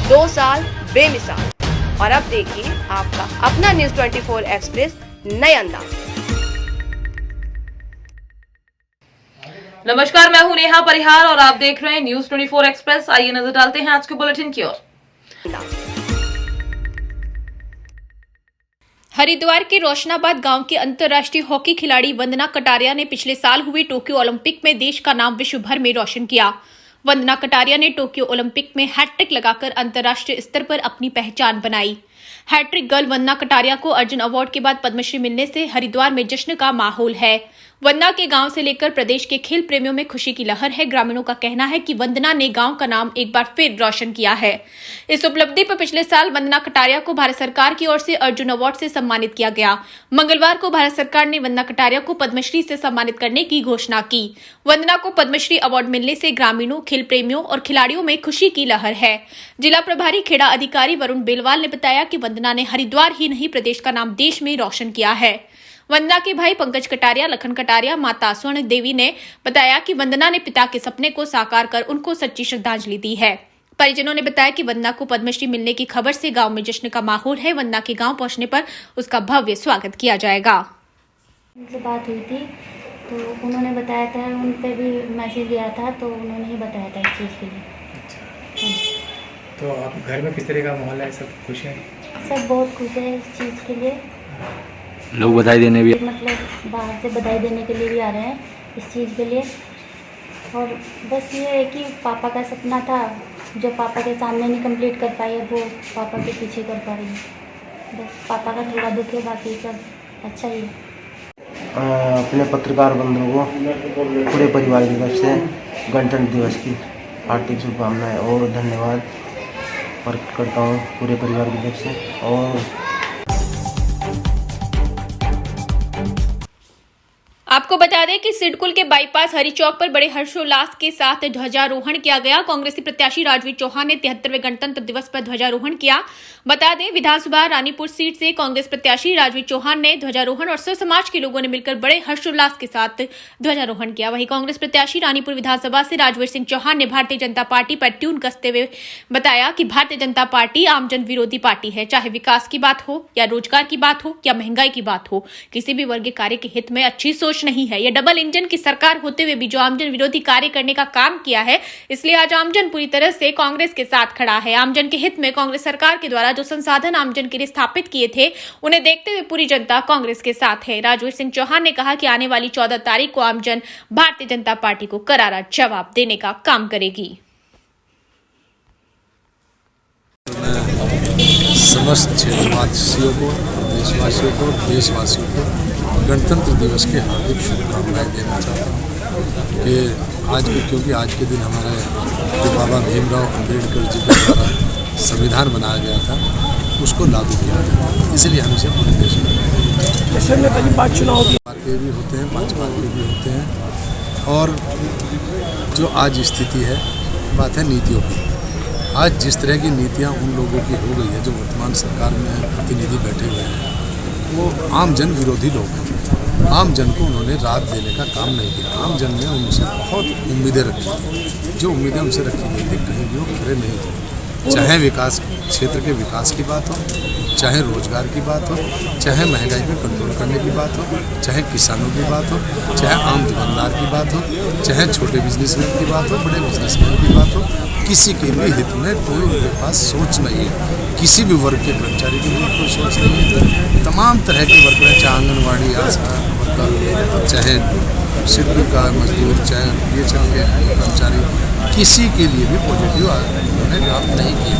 2 साल बेमिसाल। और अब देखिए आपका अपना न्यूज़ 24 एक्सप्रेस नए अंदाज में। नमस्कार, मैं हूं नेहा परिहार और आप देख रहे हैं न्यूज़ 24 एक्सप्रेस। आइए नजर डालते हैं आज के बुलेटिन की ओर। हरिद्वार के रोशनाबाद गांव की अंतर्राष्ट्रीय हॉकी खिलाड़ी वंदना कटारिया ने पिछले साल हुए टोक्यो ओलंपिक में देश का नाम विश्व भर में रोशन किया। वंदना कटारिया ने टोक्यो ओलंपिक में हैट्रिक लगाकर अंतर्राष्ट्रीय स्तर पर अपनी पहचान बनाई। हैट्रिक गर्ल वंदना कटारिया को अर्जुन अवार्ड के बाद पद्मश्री मिलने से हरिद्वार में जश्न का माहौल है। वंदना के गांव से लेकर प्रदेश के खेल प्रेमियों में खुशी की लहर है। ग्रामीणों का कहना है कि वंदना ने गांव का नाम एक बार फिर रोशन किया है। इस उपलब्धि पर पिछले साल वंदना कटारिया को भारत सरकार की ओर से अर्जुन अवार्ड से सम्मानित किया गया। मंगलवार को भारत सरकार ने वंदना कटारिया को पद्मश्री से सम्मानित करने की घोषणा की। वंदना को पद्मश्री अवार्ड मिलने से ग्रामीणों, खेल प्रेमियों और खिलाड़ियों में खुशी की लहर है। जिला प्रभारी खेड़ा अधिकारी वरुण बेलवाल ने बताया कि वंदना ने हरिद्वार ही नहीं प्रदेश का नाम देश में रोशन किया है। वंदना के भाई पंकज कटारिया, लखन कटारिया, माता स्वर्ण देवी ने बताया कि वंदना ने पिता के सपने को साकार कर उनको सच्ची श्रद्धांजलि दी है। परिजनों ने बताया कि वंदना को पद्मश्री मिलने की खबर से गांव में जश्न का माहौल है। वंदना के गांव पहुंचने पर उसका भव्य स्वागत किया जाएगा। उनसे बात हुई थी तो उन्होंने बताया था, उन पे भी मैसेज दिया था तो उन्होंने ही बताया था इस चीज़ के लिए। अच्छा, तो आप घर में किस तरह का माहौल है? सब खुश हैं? सब बहुत खुश है इस चीज़ के लिए। लोग बधाई देने भी मतलब बाहर से बधाई देने के लिए भी आ रहे हैं इस चीज़ के लिए। और बस ये है कि पापा का सपना था जो पापा के सामने नहीं कंप्लीट कर पाई है, वो पापा के पीछे कर पा रही है। बस पापा का थोड़ा दुख है, बाकी सब अच्छा ही है। अपने पत्रकार बंधुओं को पूरे परिवार की तरफ से गणतंत्र दिवस की हार्दिक शुभकामनाएं और धन्यवाद प्रकट करता हूँ पूरे परिवार की तरफ से। और आपको बता दें कि सिडकुल के बाईपास हरी चौक पर बड़े हर्षोल्लास के साथ ध्वजारोहण किया गया। कांग्रेसी प्रत्याशी राजवीर चौहान ने 73वें गणतंत्र दिवस पर ध्वजारोहण किया। बता दें, विधानसभा रानीपुर सीट से कांग्रेस प्रत्याशी राजवीर चौहान ने ध्वजारोहण और सर्व समाज के लोगों ने मिलकर बड़े हर्षोल्लास के साथ ध्वजारोहण किया। वहीं कांग्रेस प्रत्याशी रानीपुर विधानसभा से राजवीर सिंह चौहान ने भारतीय जनता पार्टी पर ट्यून कसते हुए बताया कि भारतीय जनता पार्टी आमजन विरोधी पार्टी है। चाहे विकास की बात हो या रोजगार की बात हो या महंगाई की बात हो, किसी भी वर्ग के कार्य के हित में अच्छी सोच नहीं है। यह डबल इंजन की सरकार होते हुए भी जो आमजन विरोधी कार्य करने का काम किया है, इसलिए आज आमजन पूरी तरह से कांग्रेस के साथ खड़ा है। आमजन के हित में कांग्रेस सरकार के द्वारा जो संसाधन आमजन के लिए स्थापित किए थे, उन्हें देखते हुए पूरी जनता कांग्रेस के साथ है। राजवीर सिंह चौहान ने कहा कि आने वाली 14 तारीख को आमजन भारतीय जनता पार्टी को करारा जवाब देने का काम करेगी। समस्त क्षेत्रवासियों को, देशवासियों को, देशवासियों को गणतंत्र दिवस की हार्दिक शुभकामनाएं देना चाहता हूँ कि आज भी, क्योंकि आज के दिन हमारे जो बाबा भीमराव अम्बेडकर जी के द्वारा संविधान बनाया गया था उसको लागू किया गया, इसलिए हम इसे पूरे देश में 5 चुनाव के भी होते हैं, 5 बार के भी होते हैं। और जो आज स्थिति है, बात है नीतियों की। आज जिस तरह की नीतियाँ उन लोगों की हो गई है जो वर्तमान सरकार में प्रतिनिधि बैठे हुए हैं, वो आम जन विरोधी लोग हैं। आम जन को उन्होंने राहत देने का काम नहीं किया। आम जन ने उनसे बहुत उम्मीदें रखी थी, जो उम्मीदें उनसे रखी गई थी कहीं भी वो खड़े नहीं थे। चाहे विकास क्षेत्र के विकास की बात हो, चाहे रोजगार की बात हो, चाहे महंगाई पे कंट्रोल करने की बात हो, चाहे किसानों की बात हो, चाहे आम दुकानदार की बात हो, चाहे छोटे बिजनेसमैन की बात हो, बड़े बिजनेसमैन की बात हो, किसी के भी हित में कोई उनके पास सोच नहीं है। किसी भी वर्ग के कर्मचारी के लिए कोई सोच नहीं है। तमाम तरह के वर्कर हैं, चाहे आंगनबाड़ी आशा वर्कर, चाहे सिविल का मजदूर, चाहे BHL के कर्मचारी, किसी के लिए भी पॉजिटिव उन्होंने काम नहीं किया,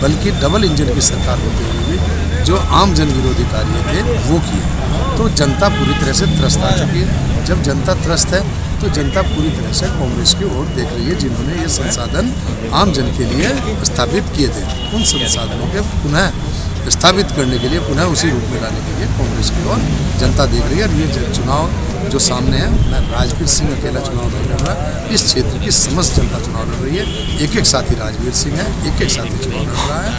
बल्कि डबल इंजन की सरकार होते हुए भी जो आम जन विरोधी कार्य थे वो किए। तो जनता पूरी तरह से त्रस्त आ चुकी है। जब जनता त्रस्त है तो जनता पूरी तरह से कांग्रेस की ओर देख रही है, जिन्होंने ये संसाधन आम जन के लिए स्थापित किए थे। उन संसाधनों के पुनः स्थापित करने के लिए, पुनः उसी रूप में लाने के लिए कांग्रेस की ओर जनता देख रही है। और ये चुनाव जो सामने है, मैं राजवीर सिंह अकेला चुनाव नहीं लड़ रहा, इस क्षेत्र की समस्त जनता चुनाव लड़ रही है। एक एक साथी राजवीर सिंह है, एक एक साथी चुनाव लड़ रहा है।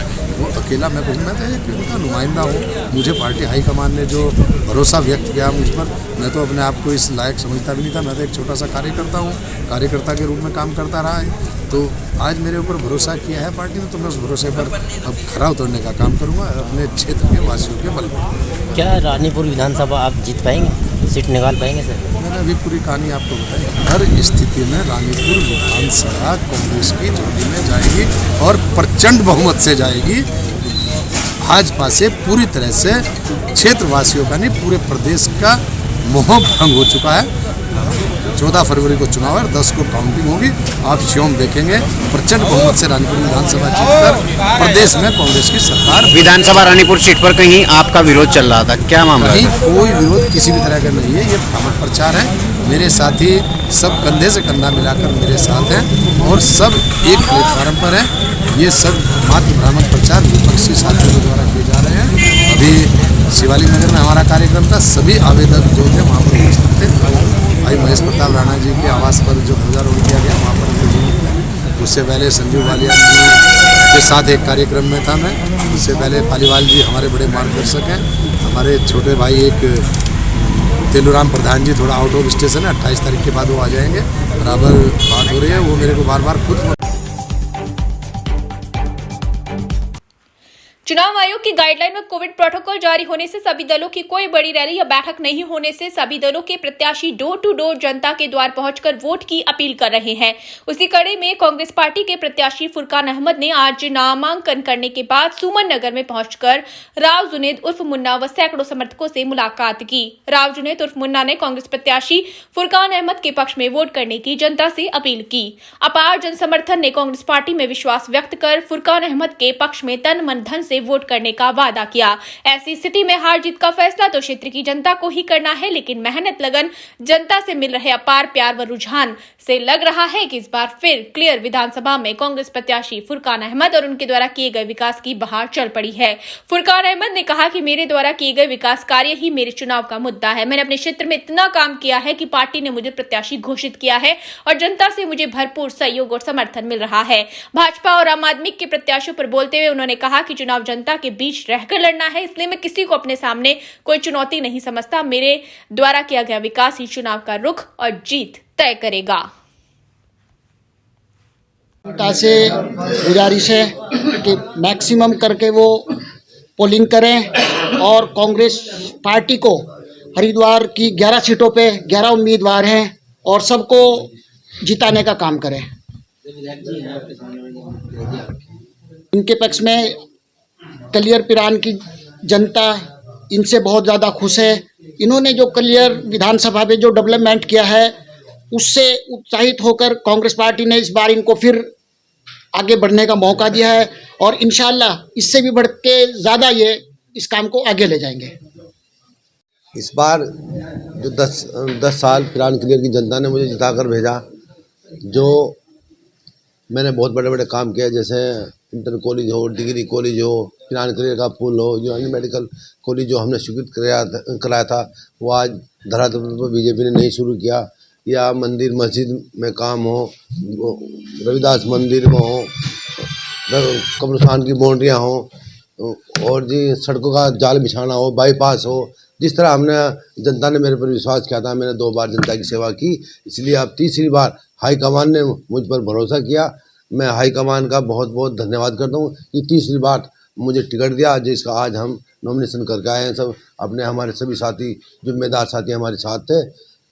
वो अकेला मैं कहूँ, मैं तो एक उनका नुमाइंदा हूँ। मुझे पार्टी हाईकमान ने जो भरोसा व्यक्त किया मुझ पर, मैं तो अपने आप को इस लायक समझता भी नहीं था। मैं तो एक छोटा सा कार्यकर्ता हूँ, कार्यकर्ता के रूप में काम करता रहा है। तो आज मेरे ऊपर भरोसा किया है पार्टी ने, तो मैं उस भरोसे पर अब खरा उतरने का काम करूँगा अपने क्षेत्र के वासियों के बल पर। क्या रानीपुर विधानसभा आप जीत पाएंगे, सीट निकाल पाएंगे सर? मैंने अभी पूरी कहानी आपको बताई। हर स्थिति में रानीपुर विधानसभा कांग्रेस की झोली में जाएगी और प्रचंड बहुमत से जाएगी। भाजपा से पूरी तरह से क्षेत्रवासियों का नहीं, पूरे प्रदेश का मोह भंग हो चुका है। 14 फरवरी को चुनाव है, 10 को काउंटिंग होगी। आप स्वयं देखेंगे प्रचंड बहुमत से रानीपुर विधानसभा जीतकर प्रदेश में कांग्रेस की सरकार। विधानसभा रानीपुर सीट पर कहीं आपका विरोध चल रहा था, क्या मामला है? कहीं कोई विरोध किसी भी तरह का नहीं है, ये भ्रामक प्रचार है। मेरे साथी सब कंधे से कंधा मिलाकर मेरे साथ हैं और सब एक प्लेटफार्म पर है। ये सब मात्र भ्रामक प्रचार विपक्षी साथियों के द्वारा किए जा रहे हैं। अभी शिवालिक नगर में हमारा कार्यक्रम था, सभी आवेदक जो थे वहाँ पर उपस्थित थे। भाई महेश प्रताप राणा जी के आवास पर जो ध्वजारोहण किया गया वहाँ पर उससे पहले संजीव वालिया जी के साथ एक कार्यक्रम में था मैं। उससे पहले पालीवाल जी हमारे बड़े मार्गदर्शक हैं। हमारे छोटे भाई एक तेलूराम प्रधान जी थोड़ा आउट ऑफ स्टेशन है, 28 तारीख के बाद वो आ जाएंगे। बराबर बात हो रही है, वो मेरे को बार बार खुद। चुनाव आयोग की गाइडलाइन में कोविड प्रोटोकॉल जारी होने से सभी दलों की कोई बड़ी रैली या बैठक नहीं होने से सभी दलों के प्रत्याशी डोर टू डोर जनता के द्वार पहुंचकर वोट की अपील कर रहे हैं। उसी कड़ी में कांग्रेस पार्टी के प्रत्याशी फुरकान अहमद ने आज नामांकन करने के बाद सुमन नगर में पहुंचकर राव जुनेद उर्फ मुन्ना व सैकड़ों समर्थकों से मुलाकात की। राव जुनेद उर्फ मुन्ना ने कांग्रेस प्रत्याशी फुरकान अहमद के पक्ष में वोट करने की जनता से अपील की। अपार जन समर्थन ने कांग्रेस पार्टी में विश्वास व्यक्त कर फुरकान अहमद के पक्ष में तन मन धन से वोट करने का वादा किया। ऐसी स्थिति में हार जीत का फैसला तो क्षेत्र की जनता को ही करना है, लेकिन मेहनत लगन जनता से मिल रहे अपार प्यार व रुझान से लग रहा है कि इस बार फिर क्लियर विधानसभा में कांग्रेस प्रत्याशी फुरकान अहमद और उनके द्वारा किए गए विकास की बहार चल पड़ी है। फुरकान अहमद ने कहा कि मेरे द्वारा किए गए विकास कार्य ही मेरे चुनाव का मुद्दा है। मैंने अपने क्षेत्र में इतना काम किया है कि पार्टी ने मुझे प्रत्याशी घोषित किया है और जनता से मुझे भरपूर सहयोग और समर्थन मिल रहा है। भाजपा और आम आदमी के प्रत्याशियों पर बोलते हुए उन्होंने कहा कि चुनाव जनता के बीच रहकर लड़ना है, इसलिए मैं किसी को अपने सामने कोई चुनौती नहीं समझता। मेरे द्वारा किया गया विकास ही चुनाव का रुख और जीत तय करेगा। जनता से गुजारिश है कि मैक्सिमम करके वो पोलिंग करें और कांग्रेस पार्टी को हरिद्वार की 11 सीटों पे 11 उम्मीदवार हैं और सबको जिताने का काम करें। इनके पक्ष में कलियर पिरान की जनता इनसे बहुत ज़्यादा खुश है। इन्होंने जो कलियर विधानसभा में जो डेवलपमेंट किया है उससे उत्साहित होकर कांग्रेस पार्टी ने इस बार इनको फिर आगे बढ़ने का मौका दिया है और इंशाल्लाह इससे भी बढ़ के ज़्यादा ये इस काम को आगे ले जाएंगे। इस बार जो 10 साल पिरान क्लियर की जनता ने मुझे जिताकर भेजा, जो मैंने बहुत बड़े बड़े काम किए, जैसे इंटर कॉलेज हो, डिग्री कॉलेज हो, पिरान क्लियर का पुल हो, जो मेडिकल कॉलेज जो हमने स्वीकृत कराया था वो आज धरातल पर बीजेपी ने नहीं शुरू किया, या मंदिर मस्जिद में काम हो, रविदास मंदिर में हो, कब्रिस्तान की बाउंड्रियाँ हो, और जी सड़कों का जाल बिछाना हो, बाईपास हो। जिस तरह हमने जनता ने मेरे पर विश्वास किया था, मैंने 2 बार जनता की सेवा की, इसलिए अब तीसरी बार हाईकमान ने मुझ पर भरोसा किया। मैं हाईकमान का बहुत बहुत धन्यवाद करता हूँ कि तीसरी बार मुझे टिकट दिया, जिसका आज हम नॉमिनेशन करके आए हैं। सब अपने हमारे सभी साथी जिम्मेदार साथी हमारे साथ थे।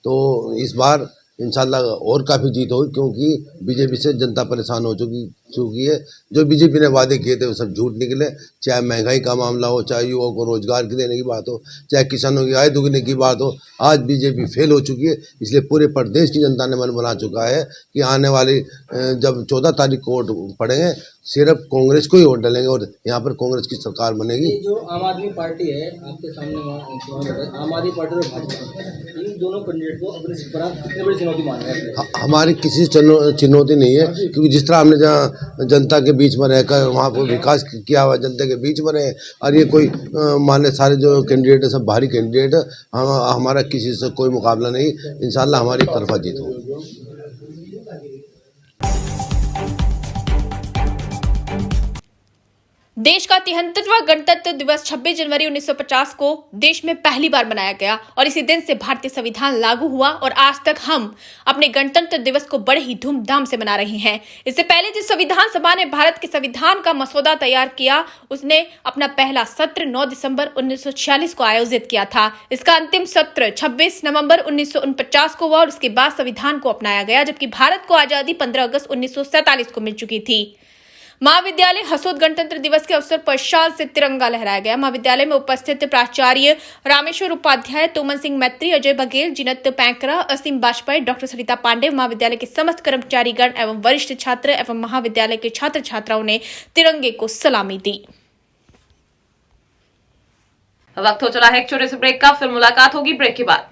तो इस बार इंशाल्लाह और काफ़ी जीत होगी, क्योंकि बीजेपी से जनता परेशान हो चुकी है। जो बीजेपी ने वादे किए थे वो सब झूठ निकले, चाहे महंगाई का मामला हो, चाहे युवाओं को रोजगार की देने की बात हो, चाहे किसानों की आय दुगने की बात हो। आज बीजेपी फेल हो चुकी है, इसलिए पूरे प्रदेश की जनता ने मन बना चुका है कि आने वाली जब 14 तारीख को वोट पड़ेंगे सिर्फ कांग्रेस को ही वोट डालेंगे और यहाँ पर कांग्रेस की सरकार बनेगी। जो आम आदमी पार्टी है आपके सामने, आम आदमी पार्टी और भाजपा, इन दोनों कैंडिडेट को अपनी सीट पर कितनी बड़ी चुनौती मान रहे हैं? हमारी किसी चुनौती नहीं है, क्योंकि जिस तरह हमने जहाँ जनता के बीच में रहकर वहाँ पर विकास किया हुआ, जनता के बीच में रहे। और ये कोई माने सारे जो कैंडिडेट है सब बाहरी कैंडिडेट है, हमारा किसी से कोई मुकाबला नहीं। इंशाल्लाह हमारी तरफा जीत होगी। देश का 73वां गणतंत्र दिवस 26 जनवरी 1950 को देश में पहली बार मनाया गया और इसी दिन से भारतीय संविधान लागू हुआ और आज तक हम अपने गणतंत्र दिवस को बड़े ही धूमधाम से मना रहे हैं। इससे पहले जिस संविधान सभा ने भारत के संविधान का मसौदा तैयार किया, उसने अपना पहला सत्र 9 दिसंबर 1946 को आयोजित किया था। इसका अंतिम सत्र 26 नवंबर 1949 को हुआ और उसके बाद संविधान को अपनाया गया, जबकि भारत को आजादी 15 अगस्त 1947 को मिल चुकी थी। महाविद्यालय हसोद गणतंत्र दिवस के अवसर पर शाल से तिरंगा लहराया गया। महाविद्यालय में उपस्थित प्राचार्य रामेश्वर उपाध्याय, तोमन सिंह मैत्री, अजय बघेल, जिनत पैंकरा, असीम बाजपेयी, डॉक्टर सरिता पांडे, महाविद्यालय के समस्त कर्मचारीगण एवं वरिष्ठ छात्र एवं महाविद्यालय के छात्र छात्राओं ने तिरंगे को सलामी दी। वक्त हो चला है एक छोटे से ब्रेक का, फिर मुलाकात होगी ब्रेक के बाद।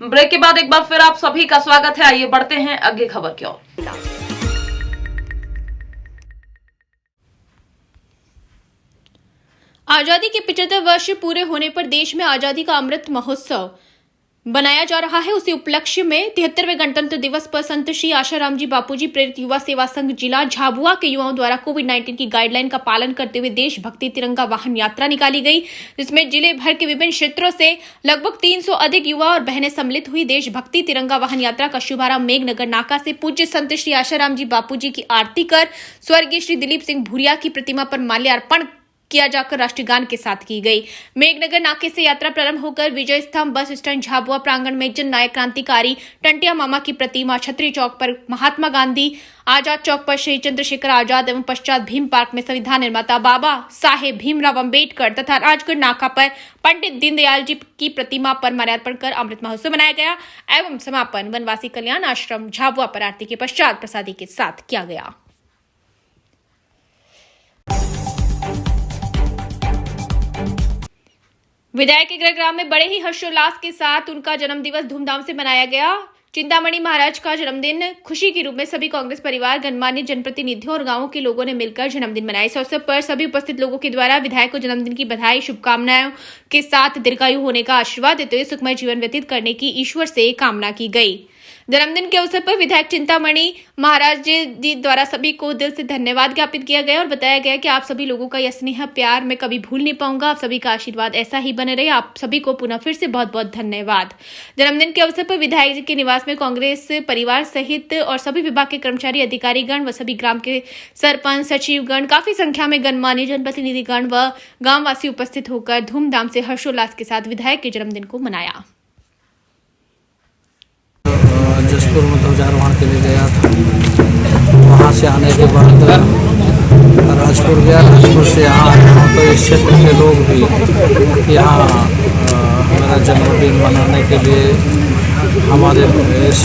ब्रेक के बाद एक बार फिर आप सभी का स्वागत है। आइए बढ़ते हैं आगे खबर की ओर। आजादी के 75 वर्ष पूरे होने पर देश में आजादी का अमृत महोत्सव बनाया जा रहा है। उसी उपलक्ष्य में 73वें गणतंत्र दिवस पर संत श्री आशाराम जी बापूजी प्रेरित युवा सेवा संघ जिला झाबुआ के युवाओं द्वारा कोविड-19 की गाइडलाइन का पालन करते हुए देशभक्ति तिरंगा वाहन यात्रा निकाली गई, जिसमें जिले भर के विभिन्न क्षेत्रों से लगभग 300 अधिक युवा और बहनें सम्मिलित हुई। देशभक्ति तिरंगा वाहन यात्रा का शुभारंभ मेघनगर नाका से पूज्य संत श्री आशाराम जी बापूजी की आरती कर स्वर्गीय श्री दिलीप सिंह भूरिया की प्रतिमा पर माल्यार्पण किया जाकर राष्ट्रीय गान के साथ की गई। मेघनगर नाके से यात्रा प्रारंभ होकर विजय स्तंभ बस स्टैंड झाबुआ प्रांगण में जन नायक क्रांतिकारी टंटिया मामा की प्रतिमा, छतरी चौक पर महात्मा गांधी, आजाद चौक पर श्री चंद्रशेखर आजाद एवं पश्चात भीम पार्क में संविधान निर्माता बाबा साहेब भीमराव अंबेडकर तथा राजगढ़ नाका पर पंडित दीनदयाल जी की प्रतिमा पर माल्यार्पण कर अमृत महोत्सव मनाया गया एवं समापन वनवासी कल्याण आश्रम झाबुआ पर आरती के पश्चात प्रसादी के साथ किया गया। विधायक के गृहग्राम में बड़े ही हर्षोल्लास के साथ उनका जन्मदिवस धूमधाम से मनाया गया। चिंतामणि महाराज का जन्मदिन खुशी के रूप में सभी कांग्रेस परिवार, गणमान्य जनप्रतिनिधियों और गांवों के लोगों ने मिलकर जन्मदिन मनाया। इस अवसर पर सभी उपस्थित लोगों के द्वारा विधायक को जन्मदिन की बधाई, शुभकामनाओं के साथ दीर्घायु होने का आशीर्वाद देते हुए सुखमय जीवन व्यतीत करने की ईश्वर से कामना की गई। जन्मदिन के अवसर पर विधायक चिंतामणि महाराज जी द्वारा सभी को दिल से धन्यवाद ज्ञापित किया गया और बताया गया कि आप सभी लोगों का यह स्नेह प्यार मैं कभी भूल नहीं पाऊंगा। आप सभी का आशीर्वाद ऐसा ही बने रहे। आप सभी को पुनः फिर से बहुत बहुत धन्यवाद। जन्मदिन के अवसर पर विधायक जी के निवास में कांग्रेस परिवार सहित और सभी विभाग के कर्मचारी, अधिकारीगण व सभी ग्राम के सरपंच, सचिवगण, काफी संख्या में गणमान्य जनप्रतिनिधिगण व गांववासी उपस्थित होकर धूमधाम से हर्षोल्लास के साथ विधायक के जन्मदिन को मनाया। जसपुर में ध्वजारोहण के लिए गया था, वहाँ से आने के बाद राजपुर गया, राजपुर से यहाँ आया हूँ तो इस क्षेत्र के लोग भी यहाँ मेरा जन्मदिन मनाने के लिए हमारे इस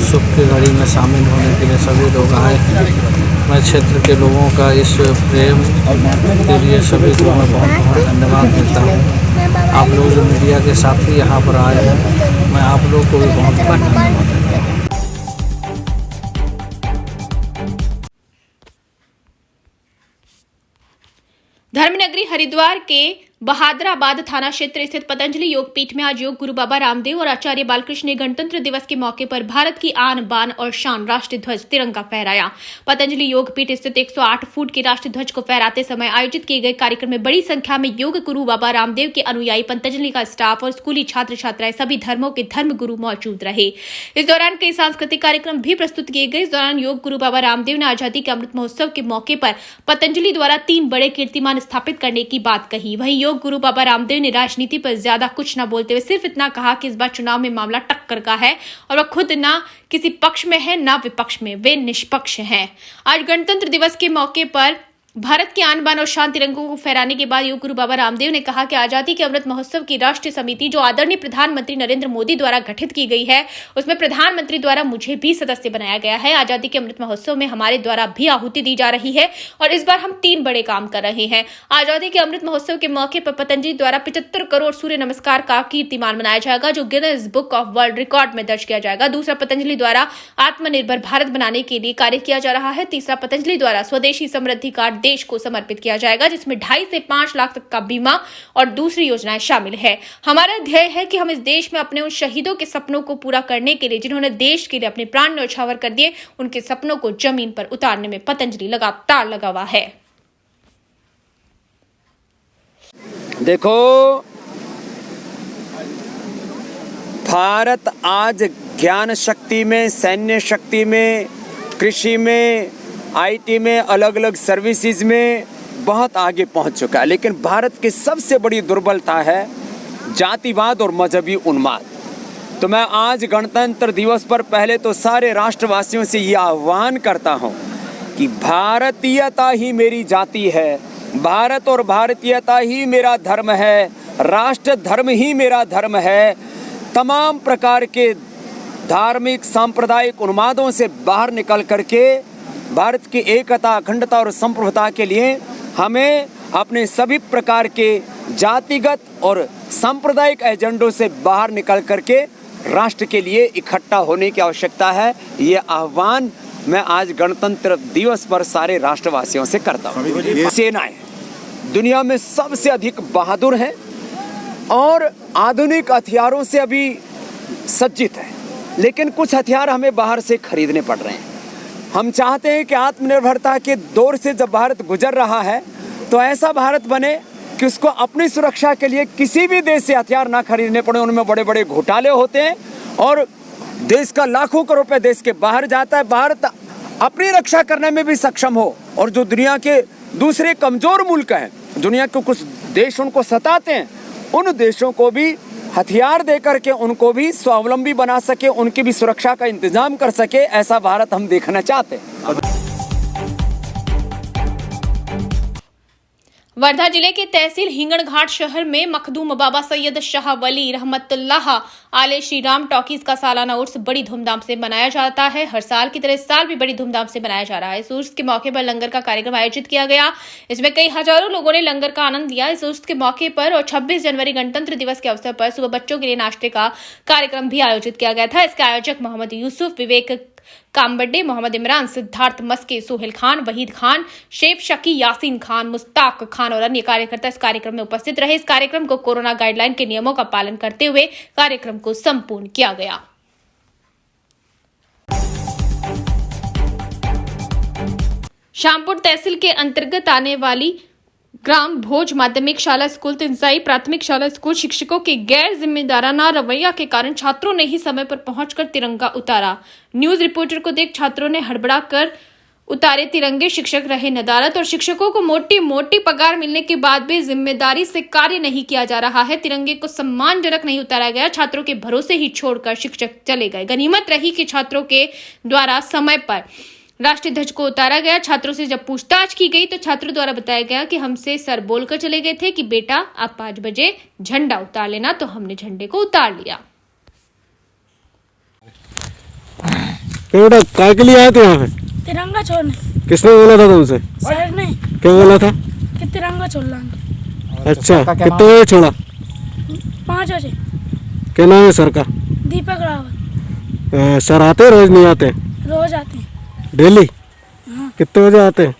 सुख की घड़ी में शामिल होने के लिए सभी लोग आए। मैं क्षेत्र के लोगों का इस प्रेम के लिए सभी को मैं बहुत बहुत धन्यवाद देता हूँ। आप लोग जो मीडिया के साथी यहाँ पर आए हैं, मैं आप लोग को भी बहुत बहुत धन्यवाद देता हूँ। धर्मनगरी हरिद्वार के बहादुराबाद थाना क्षेत्र स्थित पतंजलि योग पीठ में आज योग गुरु बाबा रामदेव और आचार्य बालकृष्ण ने गणतंत्र दिवस के मौके पर भारत की आन बान और शान राष्ट्रीय ध्वज तिरंगा फहराया। पतंजलि योग पीठ स्थित 108 फुट के राष्ट्रीय ध्वज को फहराते समय आयोजित किए गए कार्यक्रम में बड़ी संख्या में योग गुरु बाबा रामदेव के अनुयायी, पतंजलि का स्टाफ और स्कूली छात्र छात्राएं, सभी धर्मों के धर्म गुरु मौजूद रहे। इस दौरान कई सांस्कृतिक कार्यक्रम भी प्रस्तुत किए गए। इस दौरान योग गुरु बाबा रामदेव ने आजादी के अमृत महोत्सव के मौके पर पतंजलि द्वारा 3 बड़े कीर्तिमान स्थापित करने की बात कही। वहीं योग गुरु बाबा रामदेव ने राजनीति पर ज्यादा कुछ न बोलते हुए सिर्फ इतना कहा कि इस बार चुनाव में मामला टक्कर का है और वह खुद न किसी पक्ष में है न विपक्ष में, वे निष्पक्ष हैं। आज गणतंत्र दिवस के मौके पर भारत के आन बान और शान तिरंगों को फहराने के बाद योग गुरु बाबा रामदेव ने कहा कि आजादी के अमृत महोत्सव की राष्ट्रीय समिति जो आदरणीय प्रधानमंत्री नरेंद्र मोदी द्वारा गठित की गई है, उसमें प्रधानमंत्री द्वारा मुझे भी सदस्य बनाया गया है। आजादी के अमृत महोत्सव में हमारे द्वारा भी आहुति दी जा रही है और इस बार हम 3 बड़े काम कर रहे हैं। आजादी के अमृत महोत्सव के मौके पर पतंजलि द्वारा 75 करोड़ सूर्य नमस्कार का कीर्तिमान बनाया जाएगा, जो Guinness book of world record में दर्ज किया जाएगा। दूसरा, पतंजलि द्वारा आत्मनिर्भर भारत बनाने के लिए कार्य किया जा रहा है। तीसरा, पतंजलि द्वारा स्वदेशी समृद्धि कार्ड देश को समर्पित किया जाएगा, जिसमें 2.5 से 5 लाख तक का बीमा और दूसरी योजनाएं शामिल है। हमारा ध्येय है कि हम इस देश में अपने उन शहीदों के सपनों को पूरा करने के लिए, जिन्होंने देश के लिए अपने प्राण न्यौछावर कर दिए, उनके सपनों को जमीन पर उतारने में पतंजलि लगातार लगा हुआ है। देखो, भारत आज ज्ञान शक्ति में, सैन्य शक्ति में, कृषि में, आईटी में, अलग अलग सर्विसेज में बहुत आगे पहुंच चुका है। लेकिन भारत की सबसे बड़ी दुर्बलता है जातिवाद और मजहबी उन्माद। तो मैं आज गणतंत्र दिवस पर पहले तो सारे राष्ट्रवासियों से ये आह्वान करता हूं कि भारतीयता ही मेरी जाति है, भारत और भारतीयता ही मेरा धर्म है, राष्ट्र धर्म ही मेरा धर्म है। तमाम प्रकार के धार्मिक सांप्रदायिक उन्मादों से बाहर निकल करके भारत की एकता, अखंडता और संप्रभुता के लिए हमें अपने सभी प्रकार के जातिगत और सांप्रदायिक एजेंडों से बाहर निकल करके राष्ट्र के लिए इकट्ठा होने की आवश्यकता है। ये आह्वान मैं आज गणतंत्र दिवस पर सारे राष्ट्रवासियों से करता हूँ। सेनाएं दुनिया में सबसे अधिक बहादुर हैं और आधुनिक हथियारों से अभी सज्जित है, लेकिन कुछ हथियार हमें बाहर से खरीदने पड़ रहे हैं। हम चाहते हैं कि आत्मनिर्भरता के दौर से जब भारत गुजर रहा है तो ऐसा भारत बने कि उसको अपनी सुरक्षा के लिए किसी भी देश से हथियार ना खरीदने पड़े। उनमें बड़े बड़े घोटाले होते हैं और देश का लाखों करोड़ रुपए देश के बाहर जाता है। भारत अपनी रक्षा करने में भी सक्षम हो और जो दुनिया के दूसरे कमजोर मुल्क हैं, दुनिया के कुछ देश उनको सताते हैं, उन देशों को भी हथियार दे करके उनको भी स्वावलंबी बना सके, उनकी भी सुरक्षा का इंतजाम कर सके, ऐसा भारत हम देखना चाहते हैं। वर्धा जिले के तहसील हिंगणघाट शहर में मखदूम बाबा सैयद शाह वली रहमतुल्लाह आले श्री राम टॉकीज का सालाना उर्स बड़ी धूमधाम से मनाया जाता है। हर साल की तरह इस साल भी बड़ी धूमधाम से मनाया जा रहा है। इस उर्स के मौके पर लंगर का कार्यक्रम आयोजित किया गया। इसमें कई हजारों लोगों ने लंगर का आनंद लिया। इस उर्स के मौके पर और 26 जनवरी गणतंत्र दिवस के अवसर पर सुबह बच्चों के लिए नाश्ते का कार्यक्रम भी आयोजित किया गया था। इसके आयोजक मोहम्मद यूसुफ, विवेक कामबड्डे, मोहम्मद इमरान, सिद्धार्थ मस्के, सोहेल खान, वहीद खान, शेफ शकी, यासीन खान, मुस्ताक खान और अन्य कार्यकर्ता इस कार्यक्रम में उपस्थित रहे। इस कार्यक्रम को कोरोना गाइडलाइन के नियमों का पालन करते हुए कार्यक्रम को संपूर्ण किया गया। शामपुर तहसील के अंतर्गत आने वाली ग्राम भोज माध्यमिक शाला स्कूल, तिनसाई प्राथमिक शाला स्कूल शिक्षकों के गैर जिम्मेदाराना रवैया के कारण छात्रों ने ही समय पर पहुंचकर तिरंगा उतारा। न्यूज रिपोर्टर को देख छात्रों ने हड़बड़ा कर उतारे तिरंगे। शिक्षक रहे नदारत और शिक्षकों को मोटी मोटी पगार मिलने के बाद भी जिम्मेदारी से कार्य नहीं किया जा रहा है। तिरंगे को सम्मानजनक नहीं उतारा गया। छात्रों के भरोसे ही छोड़कर शिक्षक चले गए। गनीमत रही कि छात्रों के द्वारा समय पर राष्ट्रीय ध्वज को उतारा गया। छात्रों से जब पूछताछ की गई तो छात्रों द्वारा बताया गया कि हमसे सर बोलकर चले गए थे कि बेटा आप 5 बजे झंडा उतार लेना, तो हमने झंडे को उतार लिया। बेटा काय के लिए आए थे यहाँ पे? तिरंगा छोड़ने। किसने बोला था तुमसे? सर ने। क्या बोला था? कि तिरंगा छोड़ना। अच्छा, कितने बजे छोड़ा? 5 बजे। क्या नाम है सर का? दीपक रावत। सर आते रोज नहीं आते? रोज आते हैं। डेली? हाँ। कितने बजे आते हैं?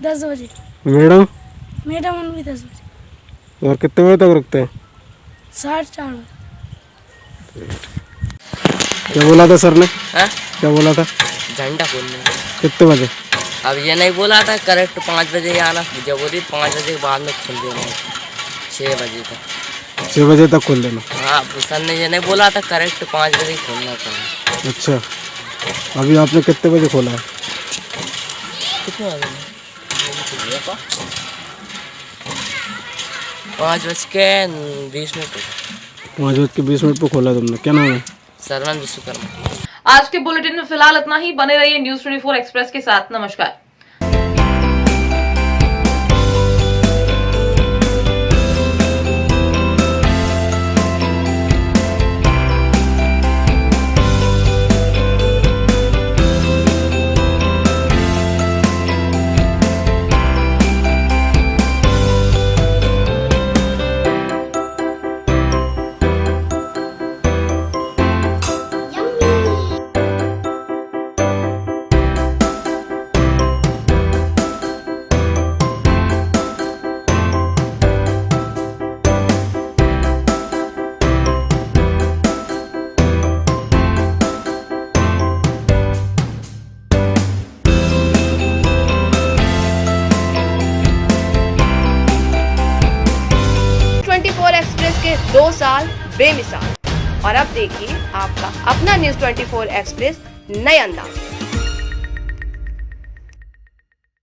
10 बजे। मैडम? मैडम भी 10 बजे। और कितने बजे तक रुकते हैं? 4:30 बजे। क्या बोला था सर ने? क्या बोला था? झंडा खोलने। कितने बजे? अब ये नहीं बोला था करेक्ट 5 बजे ही आना, जब बोली 5 बजे के बाद में खोल देना, 6 बजे तक। 6 बजे तक खोल देना? हाँ, सर ने ये नहीं बोला था करेक्ट 5 बजे खोलना था। अच्छा, अभी आपने कितने बजे खोला है? कितने बजे? 5:20 5:20 पे खोला तुमने, क्या नाम है? सरवन विश्वकर्मा। आज के बुलेटिन में फिलहाल इतना ही। बने रहिए न्यूज़ 24 एक्सप्रेस के साथ। नमस्कार। एक्सप्रेस के 2 साल बेमिसाल। और अब देखिए आपका अपना न्यूज़ 24 एक्सप्रेस नए अंदाज में।